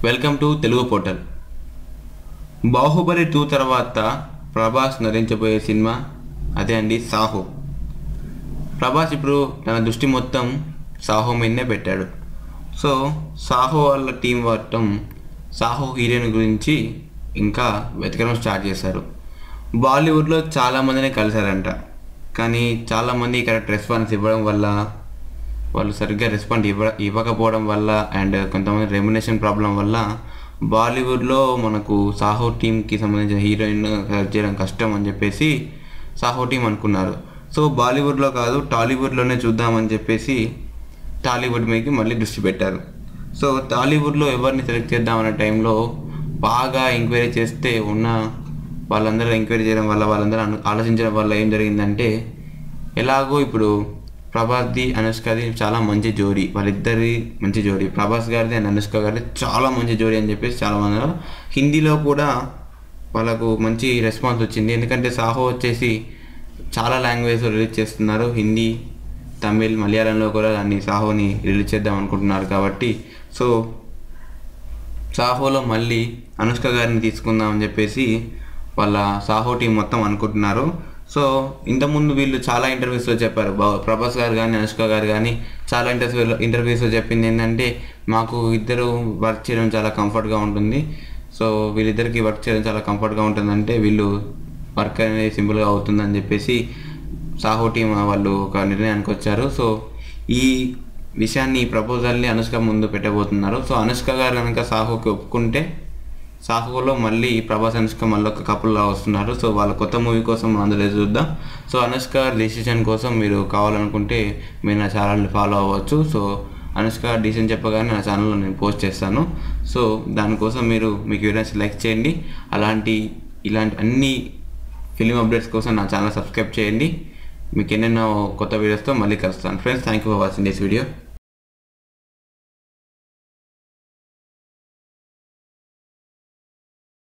Welcome to Telugu portal. Baahubali 2 తర్వాత Prabhas నటించబోయే cinema అదే అండి, సాహో. ప్రభాస్ ఇప్పుడు తన దృష్టి మొత్తం సాహో మీదనే పెట్టాడు. సో సాహో వాళ్ళ టీం మొత్తం సాహో హీరోయిన్ గురించి ఇంకా వెతకడం స్టార్ట్ చేశారు. బాలీవుడ్లో చాలామందిని కలిశారంట, కానీ చాలామంది కరెక్ట్ రెస్పాన్స్ ఇవ్వడం వల్ల, వాళ్ళు సరిగ్గా రెస్పాండ్ ఇవ్వకపోవడం వల్ల అండ్ కొంతమంది రెమ్యునేషన్ ప్రాబ్లం వల్ల బాలీవుడ్లో మనకు సాహో టీంకి సంబంధించిన హీరోయిన్ సెలెక్ట్ చేయడం కష్టం అని చెప్పేసి సాహో టీం అనుకున్నారు. సో బాలీవుడ్లో కాదు, టాలీవుడ్లోనే చూద్దామని చెప్పేసి టాలీవుడ్ మీదకి మళ్ళీ దృష్టి పెట్టారు. సో టాలీవుడ్లో ఎవరిని సెలెక్ట్ చేద్దామనే టైంలో బాగా ఎంక్వైరీ చేస్తే ఉన్న వాళ్ళందరూ ఎంక్వైరీ చేయడం వల్ల, వాళ్ళందరూ ఆలోచించడం వల్ల ఏం జరిగిందంటే, ఎలాగో ఇప్పుడు ప్రభాస్ది అనుష్కది చాలా మంచి జోడీ, వాళ్ళిద్దరి మంచి జోడీ, ప్రభాస్ గారిది అండ్ అనుష్క గారిది చాలా మంచి జోడీ అని చెప్పేసి చాలామంది హిందీలో కూడా వాళ్ళకు మంచి రెస్పాన్స్ వచ్చింది. ఎందుకంటే సాహో వచ్చేసి చాలా లాంగ్వేజ్లో రిలీజ్ చేస్తున్నారు, హిందీ, తమిళ్, మలయాళంలో కూడా దాన్ని సాహోని రిలీజ్ చేద్దాం అనుకుంటున్నారు. కాబట్టి సో సాహోలో మళ్ళీ అనుష్క గారిని తీసుకుందామని చెప్పేసి వాళ్ళ సాహో టీం మొత్తం అనుకుంటున్నారు. సో ఇంతకుముందు వీళ్ళు చాలా ఇంటర్వ్యూస్లో చెప్పారు, ప్రభాస్ గారు కానీ అనుష్క గారు కానీ చాలా ఇంటర్వ్యూస్లో చెప్పింది ఏంటంటే, మాకు ఇద్దరు వర్క్ చేయడం చాలా కంఫర్ట్గా ఉంటుంది. సో వీళ్ళిద్దరికి వర్క్ చేయడం చాలా కంఫర్ట్గా ఉంటుందంటే వీళ్ళు వర్క్ అనేది సింపుల్గా అవుతుందని చెప్పేసి సాహో టీం వాళ్ళు ఒక నిర్ణయానికి వచ్చారు. సో ఈ విషయాన్ని, ఈ ప్రపోజల్ని అనుష్క ముందు పెట్టబోతున్నారు. సో అనుష్క గారు కనుక సాహోకి ఒప్పుకుంటే సాహోలో మళ్ళీ ప్రభాస్ అనుష్క మళ్ళీ ఒక కపుల్లా వస్తున్నారు. సో వాళ్ళ కొత్త మూవీ కోసం మనం అందరూ చూద్దాం. సో అనుష్క డిసిషన్ కోసం మీరు కావాలనుకుంటే మీరు నా ఛానల్ని ఫాలో అవ్వచ్చు. సో అనుష్క డిసిషన్ చెప్పగానే నా ఛానల్లో నేను పోస్ట్ చేస్తాను. సో దానికోసం మీకు వీడియోస్ లైక్ చేయండి. ఇలాంటి అన్ని ఫిలిం అప్డేట్స్ కోసం నా ఛానల్ సబ్స్క్రైబ్ చేయండి. మీకు ఎన్నెన్నో కొత్త వీడియోస్తో మళ్ళీ కలుస్తాను. Friends, thank you for watching this video.